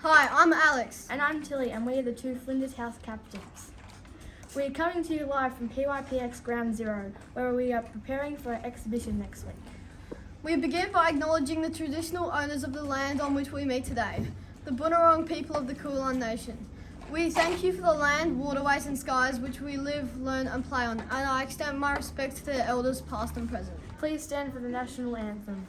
Hi, I'm Alex. And I'm Tilly, and we are the two Flinders House captains. We are coming to you live from PYPX Ground Zero, where we are preparing for our exhibition next week. We begin by acknowledging the traditional owners of the land on which we meet today, the Bunurong people of the Kulin Nation. We thank you for the land, waterways and skies which we live, learn and play on, and I extend my respect to their elders past and present. Please stand for the national anthem.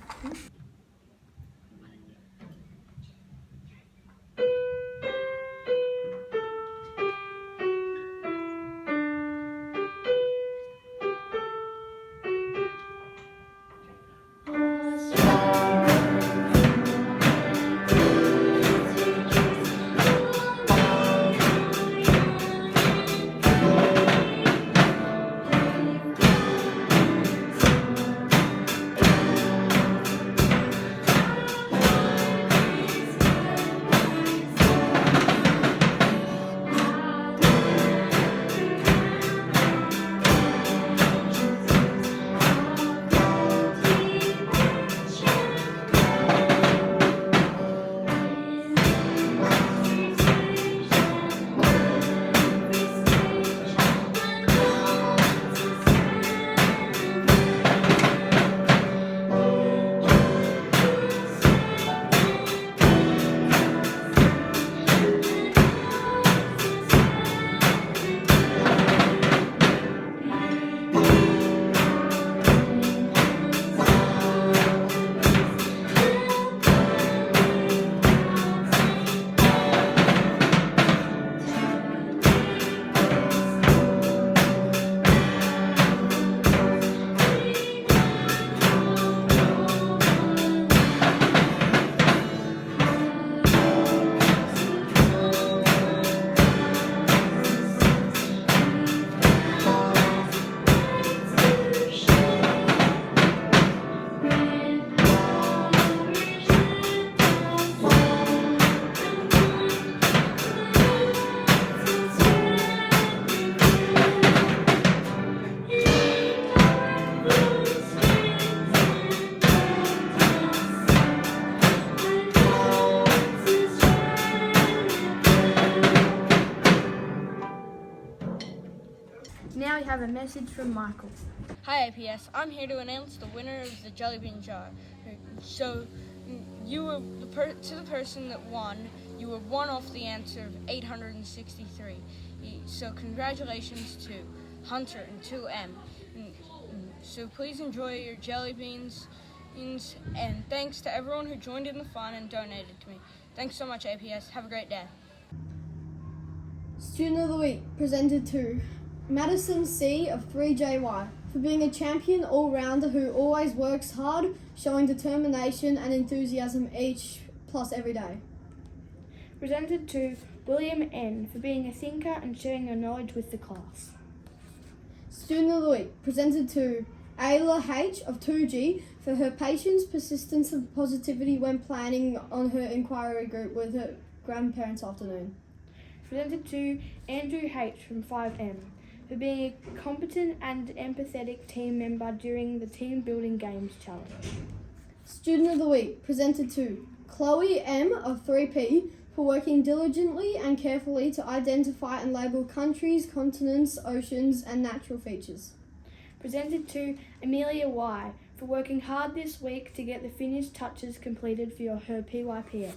Now we have a message from Michael. Hi APS, I'm here to announce the winner of the Jelly Bean Jar. So, you were to the person that won, you were one off the answer of 863. So congratulations to Hunter and 2M. So please enjoy your jelly beans, and thanks to everyone who joined in the fun and donated to me. Thanks so much APS, have a great day. Student of the Week presented to Madison C of 3JY for being a champion all-rounder who always works hard, showing determination and enthusiasm each plus every day. Presented to William N for being a thinker and sharing your knowledge with the class. Student of the Week presented to Ayla H of 2G for her patience, persistence and positivity when planning on her inquiry group with her grandparents afternoon. Presented to Andrew H from 5M for being a competent and empathetic team member during the Team Building Games Challenge. Student of the Week presented to Chloe M of 3P for working diligently and carefully to identify and label countries, continents, oceans and natural features. Presented to Amelia Y for working hard this week to get the finished touches completed for her PYPX.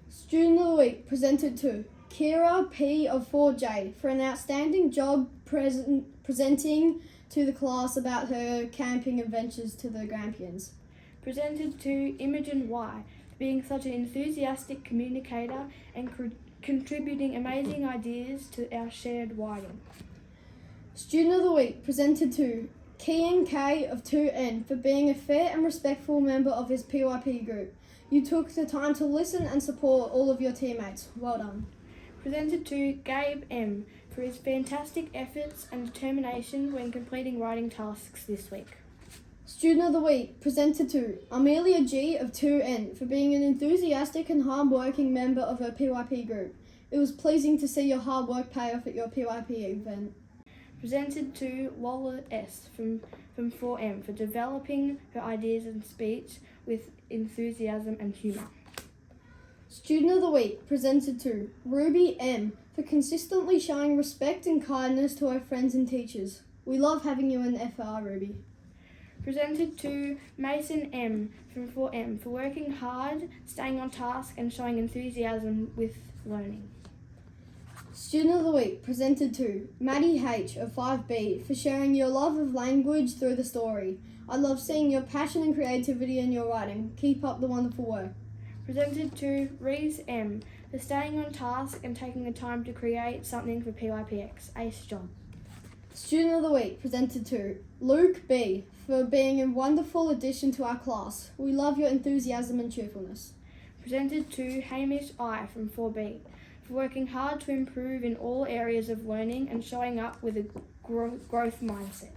Student of the Week presented to Kira P of 4J for an outstanding job presenting to the class about her camping adventures to the Grampians. Presented to Imogen Y for being such an enthusiastic communicator and contributing amazing ideas to our shared writing. Student of the Week presented to Kian K of 2N for being a fair and respectful member of his PYP group. You took the time to listen and support all of your teammates. Well done. Presented to Gabe M for his fantastic efforts and determination when completing writing tasks this week. Student of the Week presented to Amelia G of 2N for being an enthusiastic and hard-working member of her PYP group. It was pleasing to see your hard work pay off at your PYP event. Presented to Lola S from 4M for developing her ideas and speech with enthusiasm and humour. Student of the Week presented to Ruby M for consistently showing respect and kindness to our friends and teachers. We love having you in FR, Ruby. Presented to Mason M from 4M for working hard, staying on task and showing enthusiasm with learning. Student of the Week presented to Maddie H of 5B for sharing your love of language through the story. I love seeing your passion and creativity in your writing. Keep up the wonderful work. Presented to Reese M for staying on task and taking the time to create something for PYPX. Ace job. Student of the Week presented to Luke B for being a wonderful addition to our class. We love your enthusiasm and cheerfulness. Presented to Hamish I from 4B for working hard to improve in all areas of learning and showing up with a growth mindset.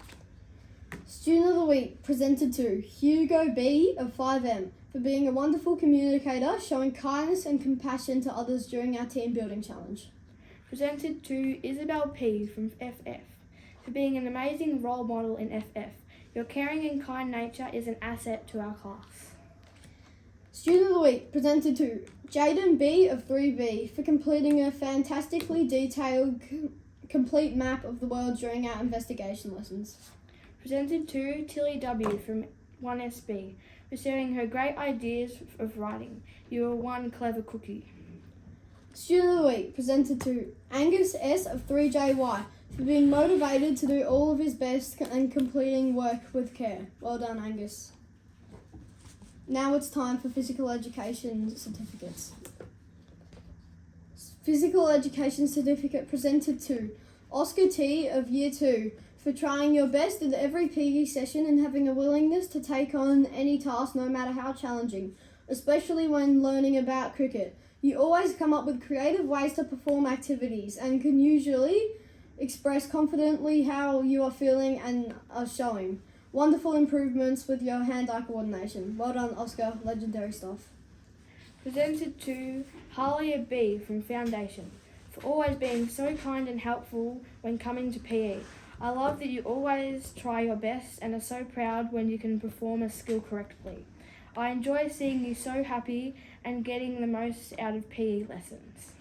Student of the Week presented to Hugo B of 5M for being a wonderful communicator, showing kindness and compassion to others during our team building challenge. Presented to Isabel P from FF for being an amazing role model in FF. Your caring and kind nature is an asset to our class. Student of the Week presented to Jaden B of 3B for completing a fantastically detailed, complete map of the world during our investigation lessons. Presented to Tilly W from 1SB for sharing her great ideas of writing. You are one clever cookie. Student of the Week presented to Angus S of 3JY for being motivated to do all of his best and completing work with care. Well done, Angus. Now it's time for physical education certificates. Physical education certificate presented to Oscar T of Year 2 for trying your best in every PE session and having a willingness to take on any task no matter how challenging, especially when learning about cricket. You always come up with creative ways to perform activities and can usually express confidently how you are feeling and are showing. Wonderful improvements with your hand-eye coordination. Well done, Oscar. Legendary stuff. Presented to Harlia B from Foundation for always being so kind and helpful when coming to PE. I love that you always try your best and are so proud when you can perform a skill correctly. I enjoy seeing you so happy and getting the most out of PE lessons.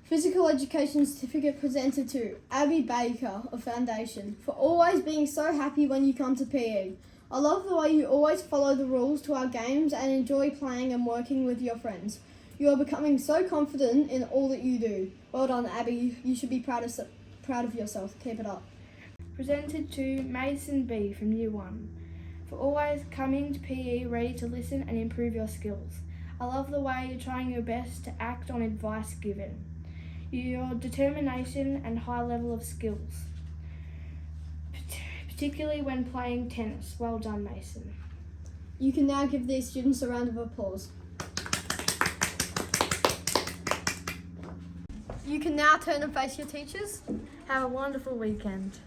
Physical education certificate presented to Abby Baker of Foundation for always being so happy when you come to PE. I love the way you always follow the rules to our games and enjoy playing and working with your friends. You are becoming so confident in all that you do. Well done, Abby. You should be proud of yourself. Keep it up. Presented to Mason B from Year 1 for always coming to PE ready to listen and improve your skills. I love the way you're trying your best to act on advice given. Your determination and high level of skills, particularly when playing tennis. Well done, Mason. You can now give these students a round of applause. You can now turn and face your teachers. Have a wonderful weekend.